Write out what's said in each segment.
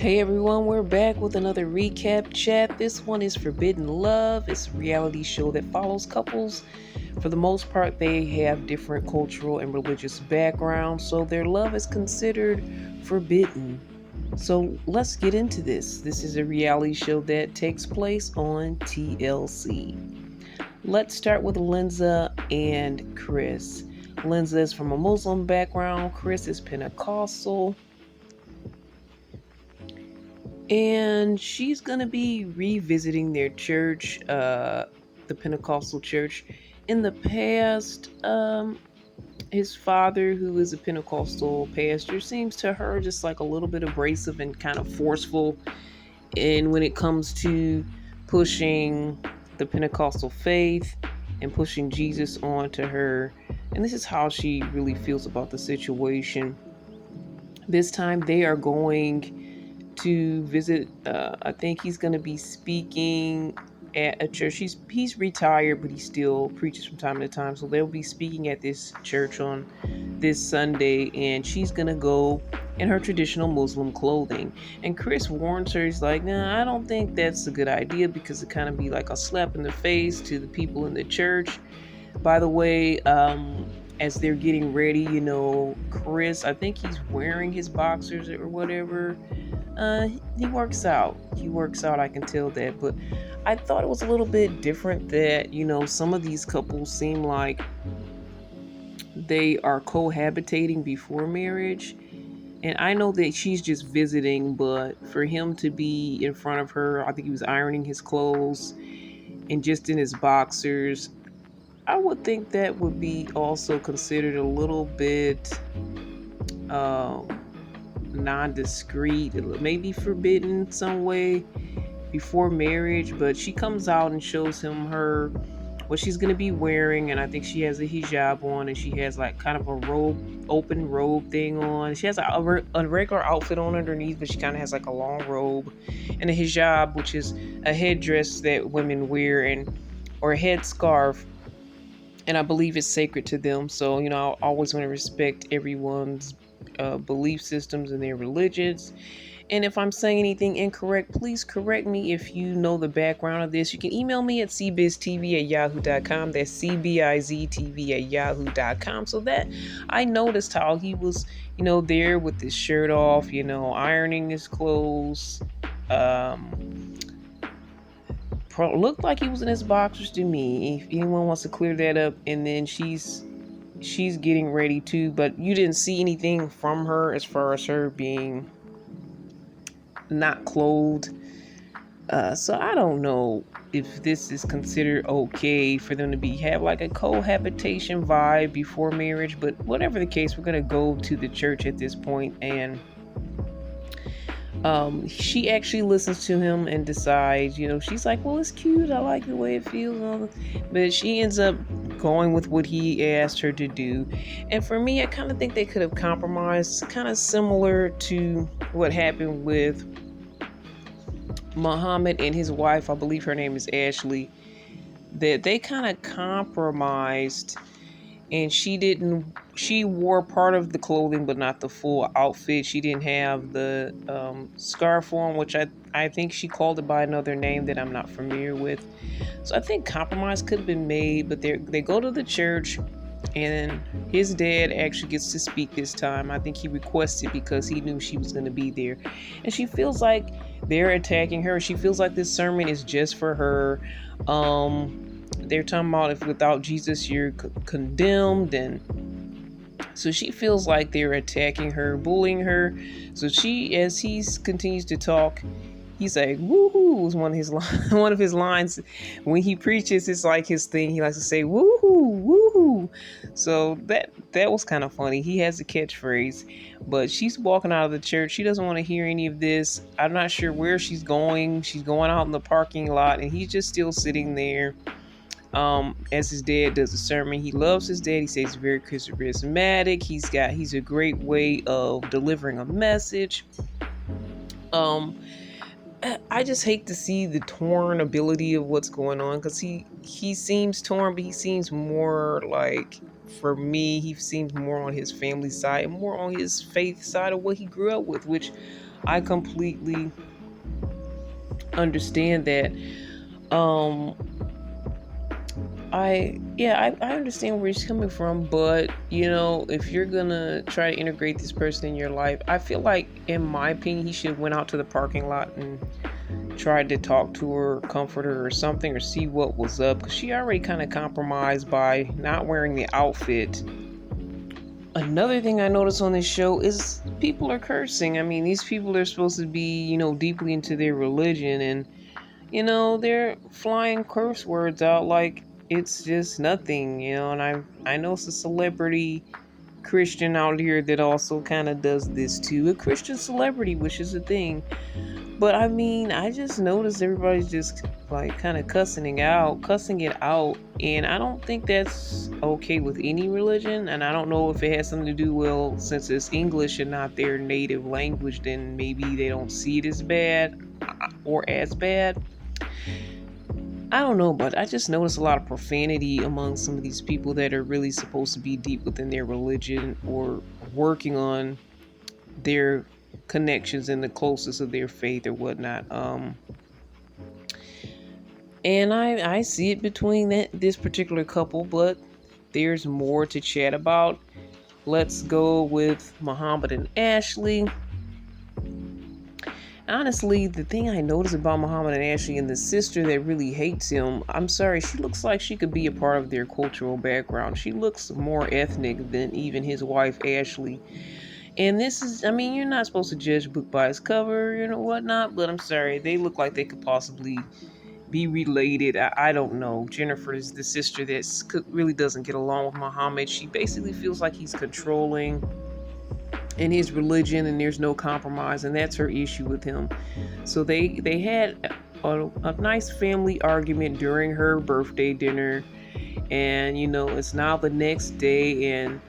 Hey everyone, we're back with another recap chat. This one is Forbidden Love. It's a reality show that follows couples. For the most part, they have different cultural and religious backgrounds, so their love is considered forbidden. So let's get into this. This is a reality show that takes place on TLC. Let's start with Linza and Chris. Linza is from a Muslim background, Chris is Pentecostal. And she's going to be revisiting their church, the Pentecostal church. In the past, his father, who is a Pentecostal pastor, seems to her just like a little bit abrasive and kind of forceful. And when it comes to pushing the Pentecostal faith and pushing Jesus onto her, and this is how she really feels about the situation. This time they are going to visit. I think he's going to be speaking at a church. He's retired, but he still preaches from time to time. So they'll be speaking at this church on this Sunday, and she's going to go in her traditional Muslim clothing. And Chris warns her. He's like, "Nah, I don't think that's a good idea because it kind of be like a slap in the face to the people in the church." By the way, as they're getting ready, Chris, I think he's wearing his boxers or whatever. He works out. He works out, I can tell that. But I thought it was a little bit different that, some of these couples seem like they are cohabitating before marriage. And I know that she's just visiting, but for him to be in front of her, I think he was ironing his clothes and just in his boxers. I would think that would be also considered a little bit um, non-discreet, maybe forbidden some way before marriage. But she comes out and shows him her what she's gonna be wearing, and I think she has a hijab on, and she has like kind of a robe, open robe thing on. She has a regular outfit on underneath, but she kind of has like a long robe and a hijab, which is a headdress that women wear, and or a headscarf, and I believe it's sacred to them. So, I always want to respect everyone's belief systems and their religions. And if I'm saying anything incorrect, please correct me if you know the background of this. You can email me at cbiztv@yahoo.com. That's cbiztv@yahoo.com. So that I noticed how he was, there with his shirt off, ironing his clothes. Looked like he was in his boxers to me. If anyone wants to clear that up, and then she's getting ready too, but you didn't see anything from her as far as her being not clothed. So I don't know if this is considered okay for them to have like a cohabitation vibe before marriage, but whatever the case, we're gonna go to the church at this point, and she actually listens to him and decides, she's like, well, it's cute, I like the way it feels, but she ends up going with what he asked her to do. And for me, I kind of think they could have compromised, kind of similar to what happened with Muhammad and his wife. I believe her name is Ashley. That they kind of compromised, and she wore part of the clothing but not the full outfit. She didn't have the scarf on, which I think she called it by another name that I'm not familiar with. So I think compromise could have been made, but they go to the church, and his dad actually gets to speak this time. I think he requested because he knew she was going to be there, and she feels like they're attacking her. She feels like this sermon is just for her. They're talking about if without Jesus you're condemned, and so she feels like they're attacking her, bullying her. So as he continues to talk, he's like, "Woohoo!" was one of his one of his lines when he preaches. It's like his thing. He likes to say, "Woohoo, woohoo!" So that was kind of funny. He has a catchphrase, but she's walking out of the church. She doesn't want to hear any of this. I'm not sure where she's going. She's going out in the parking lot, and he's just still sitting there. As his dad does the sermon. He loves his dad. He says he's very charismatic. He's a great way of delivering a message. I just hate to see the torn ability of what's going on, because he seems torn, but he seems more like for me, he seems more on his family side and more on his faith side of what he grew up with, which I completely understand that. Um, I understand where he's coming from, but if you're gonna try to integrate this person in your life, I feel like, in my opinion, he should have went out to the parking lot and tried to talk to her, comfort her, or something, or see what was up, because she already kind of compromised by not wearing the outfit. Another thing I noticed on this show is people are cursing. I mean, these people are supposed to be, deeply into their religion, and they're flying curse words out like it's just nothing, and I know it's a celebrity Christian out here that also kind of does this too. A Christian celebrity, which is a thing. But I mean, I just noticed everybody's just like kind of cussing it out, and I don't think that's okay with any religion. And I don't know if it has something to do, well, since it's English and not their native language, then maybe they don't see it as bad or as bad. I don't know, but I just noticed a lot of profanity among some of these people that are really supposed to be deep within their religion or working on their connections in the closest of their faith or whatnot. And I see it between this particular couple, but there's more to chat about. Let's go with Muhammad and Ashley. Honestly, the thing I notice about Muhammad and Ashley and the sister that really hates him, I'm sorry, she looks like she could be a part of their cultural background. She looks more ethnic than even his wife, Ashley. And this is, I mean, you're not supposed to judge a book by its cover, whatnot, but I'm sorry, they look like they could possibly be related. I don't know. Jennifer is the sister that really doesn't get along with Muhammad. She basically feels like he's controlling in his religion, and there's no compromise, and that's her issue with him. So they had a nice family argument during her birthday dinner, and it's now the next day, and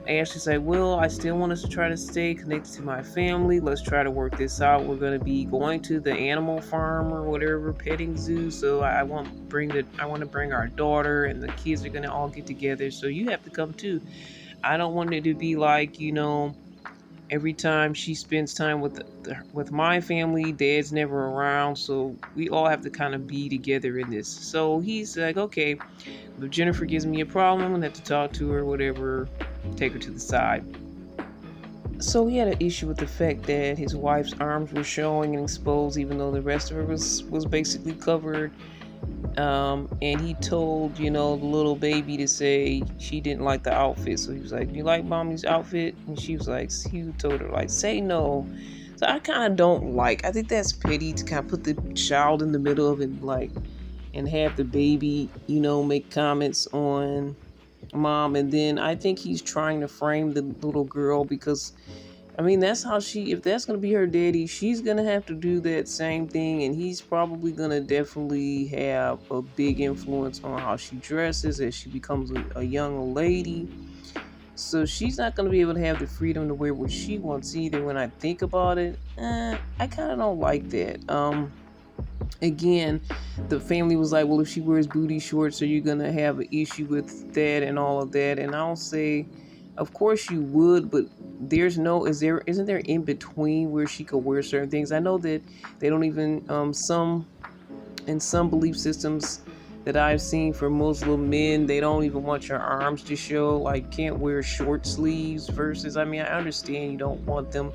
Ashley's like, well, I still want us to try to stay connected to my family. Let's try to work this out. We're going to be going to the animal farm or whatever, petting zoo. So I want to bring our daughter, and the kids are going to all get together. So you have to come too. I don't want it to be like, every time she spends time with my family, dad's never around. So we all have to kind of be together in this. So he's like, okay, if Jennifer gives me a problem, I'm going to have to talk to her, whatever, take her to the side. So he had an issue with the fact that his wife's arms were showing and exposed, even though the rest of her was basically covered. And he told, the little baby to say she didn't like the outfit. So he was like, do you like mommy's outfit? And she was like, he told her, like, say no. So I kind of don't like, I think that's petty to kind of put the child in the middle of it, like, and have the baby, make comments on mom. And then I think he's trying to frame the little girl because, I mean, that's how if that's going to be her daddy, she's going to have to do that same thing. And he's probably going to definitely have a big influence on how she dresses as she becomes a young lady. So she's not going to be able to have the freedom to wear what she wants either. When I think about it, I kind of don't like that. Again, the family was like, well, if she wears booty shorts, are you going to have an issue with that and all of that? And I'll say, of course you would, but isn't there in between where she could wear certain things? I know that they don't even, in some belief systems that I've seen for Muslim men, they don't even want your arms to show, like can't wear short sleeves versus, I mean, I understand you don't want them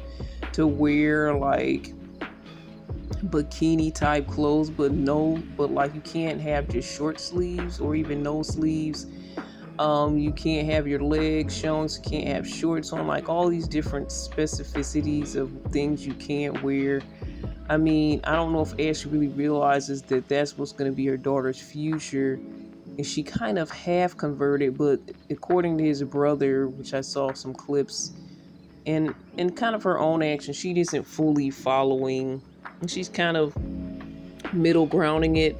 to wear like bikini type clothes, but like you can't have just short sleeves or even no sleeves. You can't have your legs shown, so you can't have shorts on, like all these different specificities of things you can't wear. I mean, I don't know if Ashley really realizes that that's what's going to be her daughter's future, and she kind of half converted, but according to his brother, which I saw some clips, and kind of her own action, she isn't fully following, and she's kind of middle grounding it,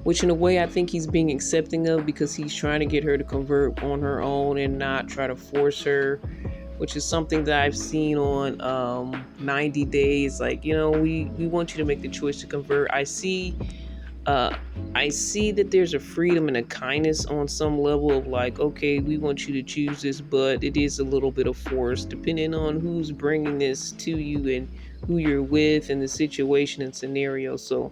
which in a way I think he's being accepting of because he's trying to get her to convert on her own and not try to force her, which is something that I've seen on 90 Days. Like, we want you to make the choice to convert. I see uh, I see that there's a freedom and a kindness on some level of like, okay, we want you to choose this, but it is a little bit of force depending on who's bringing this to you and who you're with and the situation and scenario. So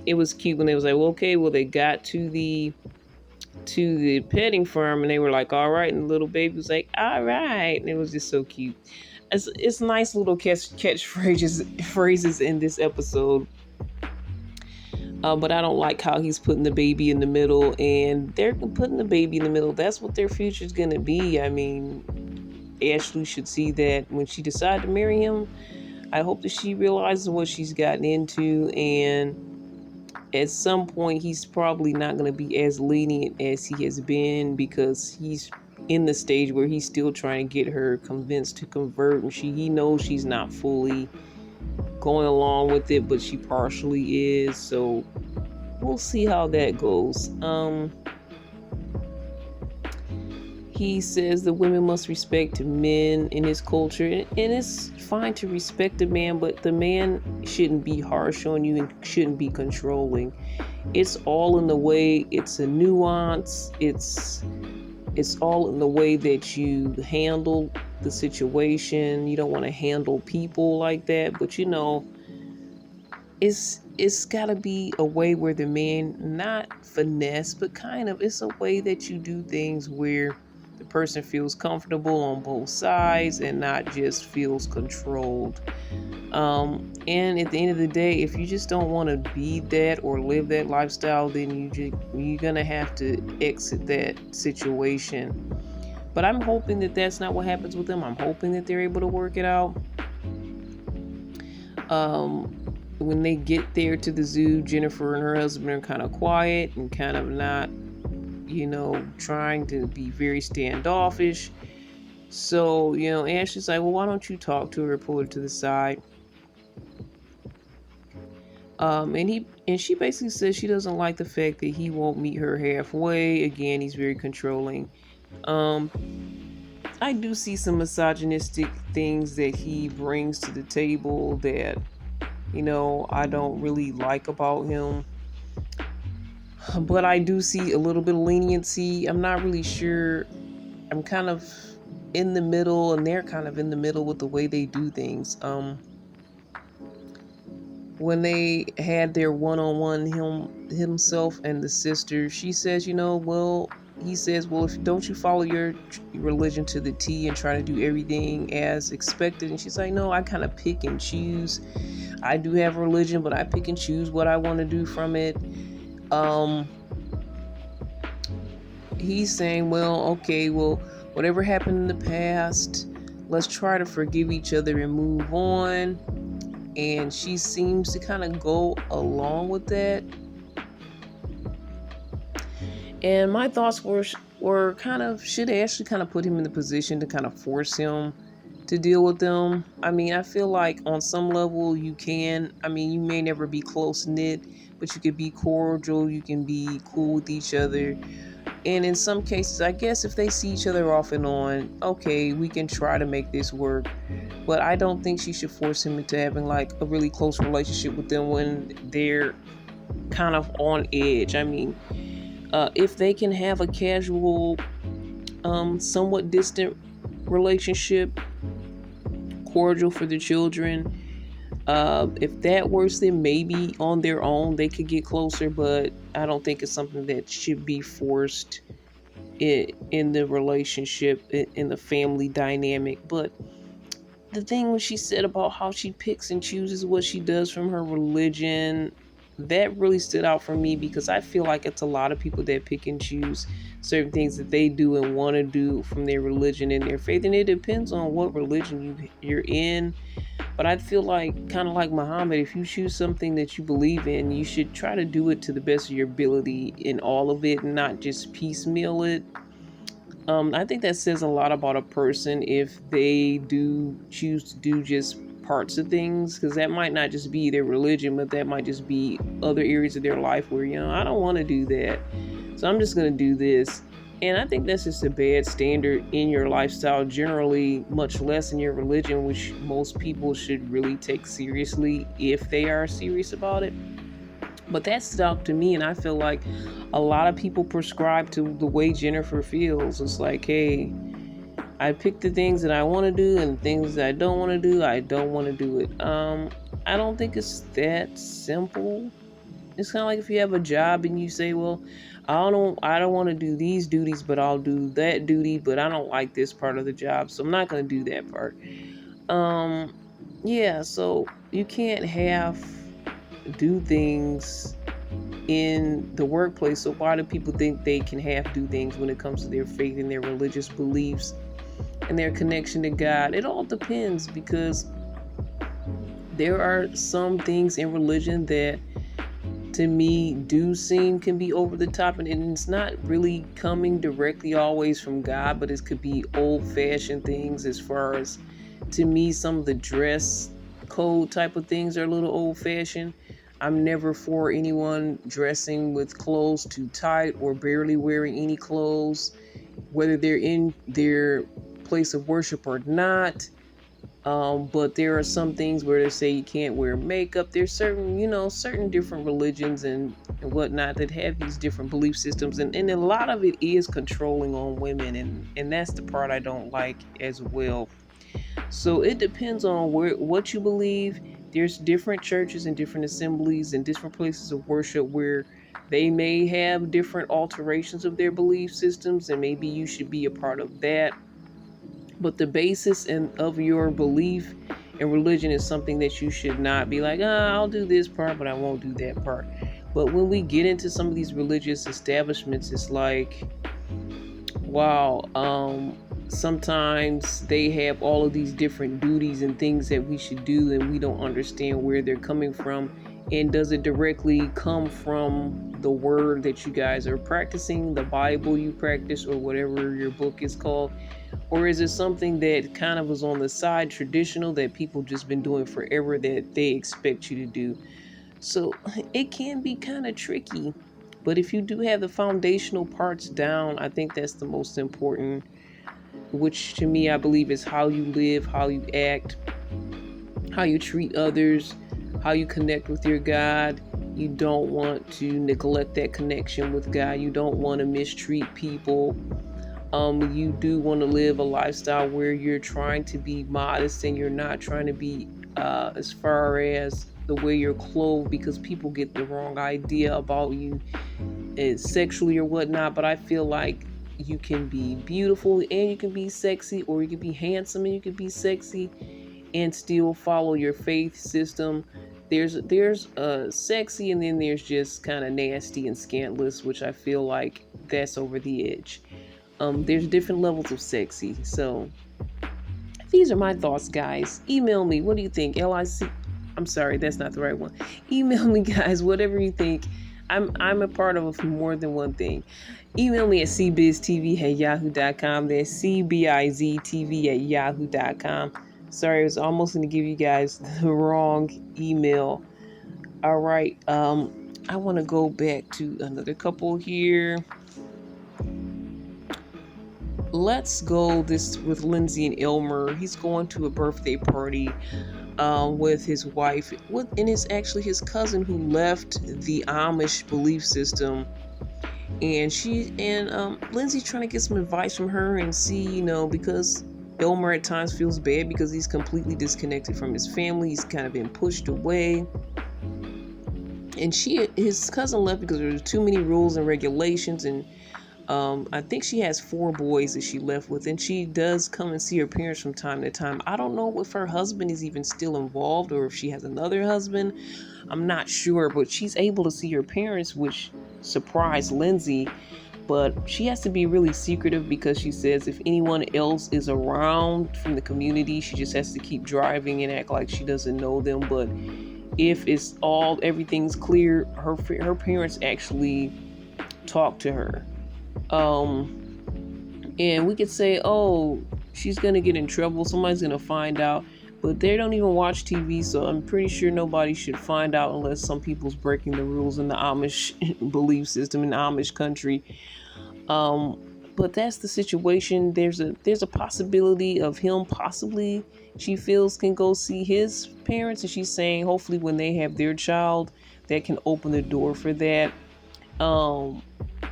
it was cute when they was like, well, okay, well, they got to the petting farm and they were like, all right, and the little baby was like, all right, and it was just so cute. It's nice little catchphrases phrases in this episode. But I don't like how he's putting the baby in the middle, and they're putting the baby in the middle. That's what their future's gonna be. I mean, Ashley should see that when she decided to marry him. I hope that she realizes what she's gotten into, and at some point, he's probably not going to be as lenient as he has been because he's in the stage where he's still trying to get her convinced to convert, and he knows she's not fully going along with it, but she partially is. So we'll see how that goes. He says the women must respect men in his culture, and it's fine to respect a man, but the man shouldn't be harsh on you and shouldn't be controlling. It's all in the way. It's a nuance. It's all in the way that you handle the situation. You don't want to handle people like that, but it's got to be a way where the man not finesse, but kind of it's a way that you do things where the person feels comfortable on both sides and not just feels controlled. And at the end of the day, if you just don't want to be that or live that lifestyle, then you're gonna have to exit that situation. But I'm hoping that that's not what happens with them. I'm hoping that they're able to work it out. When they get there to the zoo, Jennifer and her husband are kind of quiet and kind of not, trying to be very standoffish. So, Ashley's like, well, why don't you talk to her, pull her to the side? And she basically says she doesn't like the fact that he won't meet her halfway. Again, he's very controlling. I do see some misogynistic things that he brings to the table that, I don't really like about him. But I do see a little bit of leniency. I'm not really sure. I'm kind of in the middle, and they're kind of in the middle with the way they do things. When they had their one-on-one, himself and the sister, she says, he says, well, if don't you follow your religion to the T and try to do everything as expected? And she's like, no, I kind of pick and choose. I do have a religion, but I pick and choose what I want to do from it. He's saying, well, okay, well, whatever happened in the past, let's try to forgive each other and move on. And she seems to kind of go along with that. And my thoughts were kind of, should Ashley kind of put him in the position to kind of force him to deal with them? I mean, I feel like on some level you can. I mean, you may never be close knit, but you could be cordial. You can be cool with each other. And in some cases, I guess if they see each other off and on, okay, we can try to make this work. But I don't think she should force him into having like a really close relationship with them when they're kind of on edge. I mean, if they can have a casual, somewhat distant relationship, cordial for the children, if that works, then maybe on their own they could get closer, but I don't think it's something that should be forced in the relationship, in the family dynamic. But the thing when she said about how she picks and chooses what she does from her religion, that really stood out for me because I feel like it's a lot of people that pick and choose certain things that they do and want to do from their religion and their faith, and it depends on what religion you're in. But I feel like, kind of like Muhammad, if you choose something that you believe in, you should try to do it to the best of your ability in all of it and not just piecemeal it. I think that says a lot about a person if they do choose to do just parts of things, because that might not just be their religion, but that might just be other areas of their life where, I don't want to do that. So I'm just going to do this. And I think that's just a bad standard in your lifestyle generally, much less in your religion, which most people should really take seriously if they are serious about it. But that stuck to me, and I feel like a lot of people prescribe to the way Jennifer feels. It's like, hey, I pick the things that I want to do, and things that I don't want to do, I don't want to do it. I don't think it's that simple. It's kind of like if you have a job and you say, well, I don't want to do these duties, but I'll do that duty, but I don't like this part of the job, so I'm not going to do that part. Um, yeah, so you can't have do things in the workplace. So why do people think they can have do things when it comes to their faith and their religious beliefs and their connection to God? It all depends, because there are some things in religion that to me do seem can be over the top, and it's not really coming directly always from God, but it could be old fashioned things. As far as, to me, some of the dress code type of things are a little old fashioned. I'm never for anyone dressing with clothes too tight or barely wearing any clothes, whether they're in their place of worship or not. But there are some things where they say you can't wear makeup. There's certain, certain different religions and whatnot that have these different belief systems, and a lot of it is controlling on women, and that's the part I don't like as well. So it depends on what you believe. There's different churches and different assemblies and different places of worship where they may have different alterations of their belief systems, and maybe you should be a part of that. But the basis of your belief and religion is something that you should not be like, I'll do this part, but I won't do that part. But when we get into some of these religious establishments, it's like, wow, sometimes they have all of these different duties and things that we should do, and we don't understand where they're coming from. And does it directly come from the word that you guys are practicing, the Bible you practice, or whatever your book is called? Or is it something that kind of was on the side, traditional, that people just been doing forever that they expect you to do? So it can be kind of tricky. But if you do have the foundational parts down, I think that's the most important, which to me, I believe, is how you live, how you act, how you treat others, how you connect with your God. You don't want to neglect that connection with God. You don't want to mistreat people. You do want to live a lifestyle where you're trying to be modest, and you're not trying to be, as far as the way you're clothed, because people get the wrong idea about you, sexually or whatnot. But I feel like you can be beautiful and you can be sexy, or you can be handsome and you can be sexy and still follow your faith system. There's sexy, and then there's just kind of nasty and scantless, which I feel like that's over the edge. There's different levels of sexy. So these are my thoughts, guys. Email me. What do you think? LIC. I'm sorry, that's not the right one. Email me, guys. Whatever you think. I'm a part of more than one thing. Email me at cbiztv@yahoo.com. That's cbiztv@yahoo.com. Sorry, I was almost going to give you guys the wrong email. All right. I want to go back to another couple here. Let's go this with Lindsay and Elmer. He's going to a birthday party with his wife, and it's actually his cousin who left the Amish belief system. And Lindsay's trying to get some advice from her and see, because Elmer at times feels bad because he's completely disconnected from his family. He's kind of been pushed away. And his cousin left because there were too many rules and regulations, and I think she has 4 boys that she left with, and she does come and see her parents from time to time. I don't know if her husband is even still involved or if she has another husband. I'm not sure, but she's able to see her parents, which surprised Lindsay. But she has to be really secretive, because she says if anyone else is around from the community, she just has to keep driving and act like she doesn't know them. But if everything's clear, her parents actually talk to her. And we could say, oh, she's gonna get in trouble, somebody's gonna find out, but they don't even watch TV, so I'm pretty sure nobody should find out unless some people's breaking the rules in the Amish belief system, in the Amish country. But that's the situation. There's a possibility of him possibly, she feels, can go see his parents, and she's saying hopefully when they have their child, that can open the door for that. Um,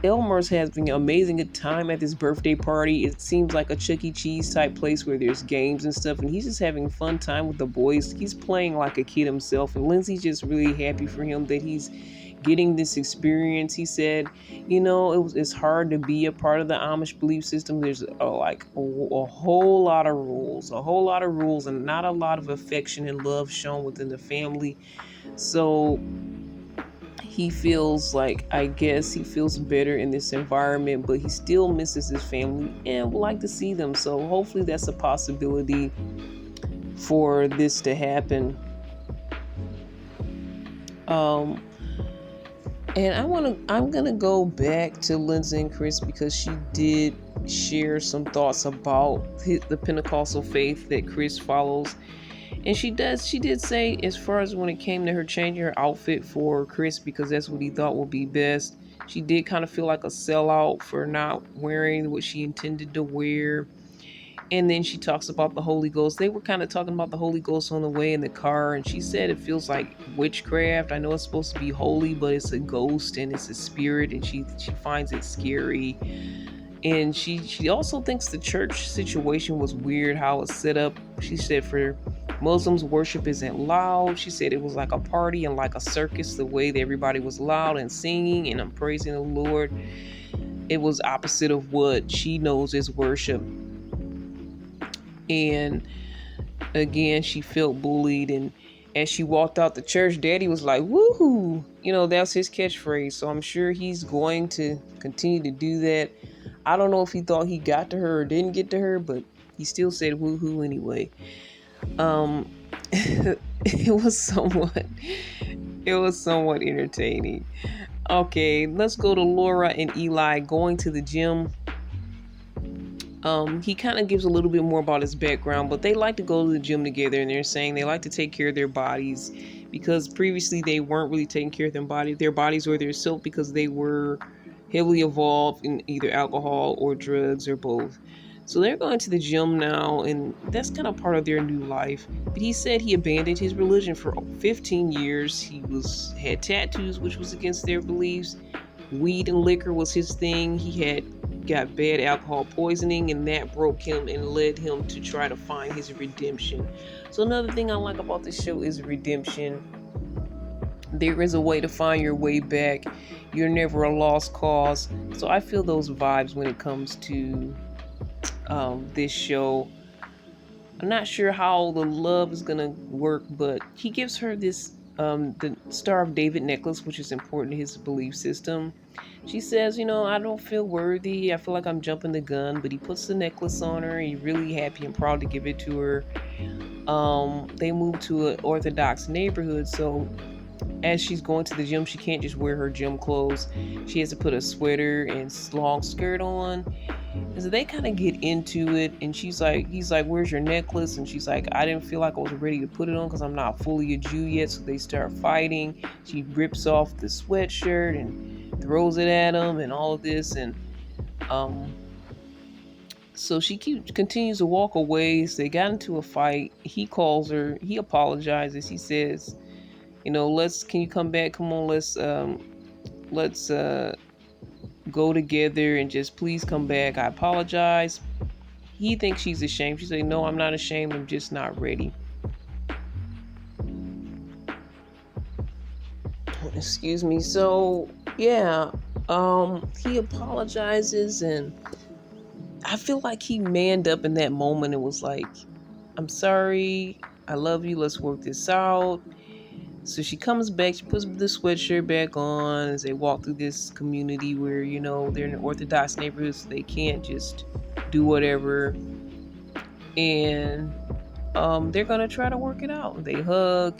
Elmer's having an amazing time at this birthday party. It seems like a Chuck E. Cheese type place where there's games and stuff, and he's just having a fun time with the boys. He's playing like a kid himself, and Lindsay's just really happy for him that he's getting this experience. He said, it's hard to be a part of the Amish belief system. There's a whole lot of rules, and not a lot of affection and love shown within the family. So he feels like, I guess he feels better in this environment, but he still misses his family and would like to see them. So hopefully that's a possibility for this to happen. And I'm gonna go back to Lindsay and Chris because she did share some thoughts about the Pentecostal faith that Chris follows. And she did say, as far as when it came to her changing her outfit for Chris because that's what he thought would be best, she did kind of feel like a sellout for not wearing what she intended to wear. And then she talks about the Holy Ghost. They were kind of talking about the Holy Ghost on the way in the car, and she said it feels like witchcraft. I know it's supposed to be holy, but it's a ghost and it's a spirit, and she finds it scary. And she also thinks the church situation was weird, how it's set up. She said for Muslims, worship isn't loud. She said it was like a party and like a circus, the way that everybody was loud and singing and I'm praising the Lord. It was opposite of what she knows is worship. And again, she felt bullied, and as she walked out the church, Daddy was like, woohoo! That's his catchphrase. So I'm sure he's going to continue to do that. I don't know if he thought he got to her or didn't get to her, but he still said woohoo anyway. It was somewhat entertaining. Okay, let's go to Laura and Eli going to the gym. He kind of gives a little bit more about his background, but they like to go to the gym together, and they're saying they like to take care of their bodies because previously they weren't really taking care of their bodies or their self because they were heavily involved in either alcohol or drugs or both. So they're going to the gym now, and that's kind of part of their new life. But he said he abandoned his religion for 15 years. He had tattoos, which was against their beliefs. Weed and liquor was his thing. He had got bad alcohol poisoning, and that broke him and led him to try to find his redemption. So another thing I like about this show is redemption. There is a way to find your way back. You're never a lost cause. So I feel those vibes when it comes to this show. I'm not sure how the love is gonna work, but he gives her this the Star of David necklace, which is important to his belief system. She says, I don't feel worthy. I feel like I'm jumping the gun, but he puts the necklace on her. He's really happy and proud to give it to her. They move to an Orthodox neighborhood, so as she's going to the gym, she can't just wear her gym clothes. She has to put a sweater and long skirt on. And so they kind of get into it, and he's like, where's your necklace? And she's like, I didn't feel like I was ready to put it on because I'm not fully a Jew yet. So they start fighting. She rips off the sweatshirt and throws it at him and all of this. And so she continues to walk away. So they got into a fight. He calls her. He apologizes. He says, can you come back? Come on, let's go together and just please come back. I apologize. He thinks she's ashamed. She's like, no, I'm not ashamed. I'm just not ready. Excuse me. So yeah, he apologizes, and I feel like he manned up in that moment and was like, I'm sorry. I love you. Let's work this out. So she comes back, she puts the sweatshirt back on as they walk through this community where, they're in an Orthodox neighborhood, so they can't just do whatever. And they're going to try to work it out. They hug,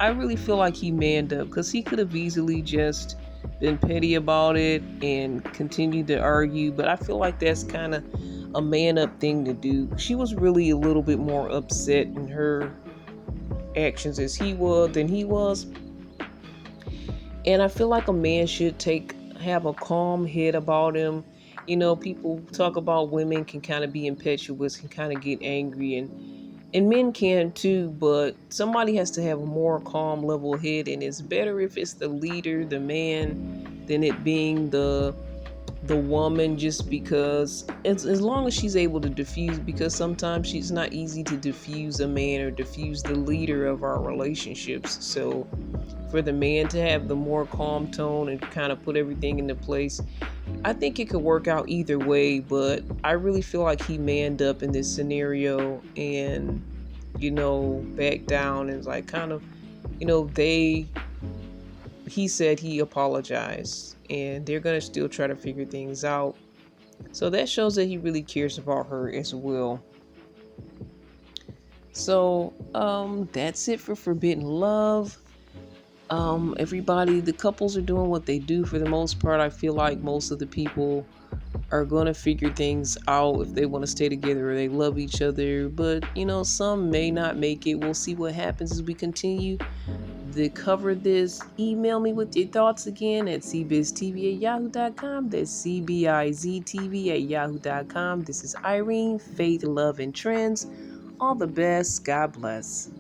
I really feel like he manned up because he could have easily just been petty about it and continued to argue. But I feel like that's kind of a man up thing to do. She was really a little bit more upset in her actions than he was, and I feel like a man should have a calm head about him. People talk about women can kind of be impetuous and kind of get angry, and And men can too, but somebody has to have a more calm, level head, and it's better if it's the leader, the man, than it being the woman, just because it's, as long as she's able to diffuse, because sometimes she's not easy to diffuse a man or diffuse the leader of our relationships. So for the man to have the more calm tone and kind of put everything into place, I think it could work out either way. But I really feel like he manned up in this scenario and, backed down and like kind of, they he said he apologized and they're going to still try to figure things out. So that shows that he really cares about her as well. So that's it for Forbidden Love. Everybody, the couples are doing what they do for the most part. I feel like most of the people are going to figure things out if they want to stay together or they love each other. But, some may not make it. We'll see what happens as we continue to cover this. Email me with your thoughts again at cbiztv@yahoo.com. That's cbiztv@yahoo.com. This is Irene, Faith, Love, and Trends. All the best. God bless.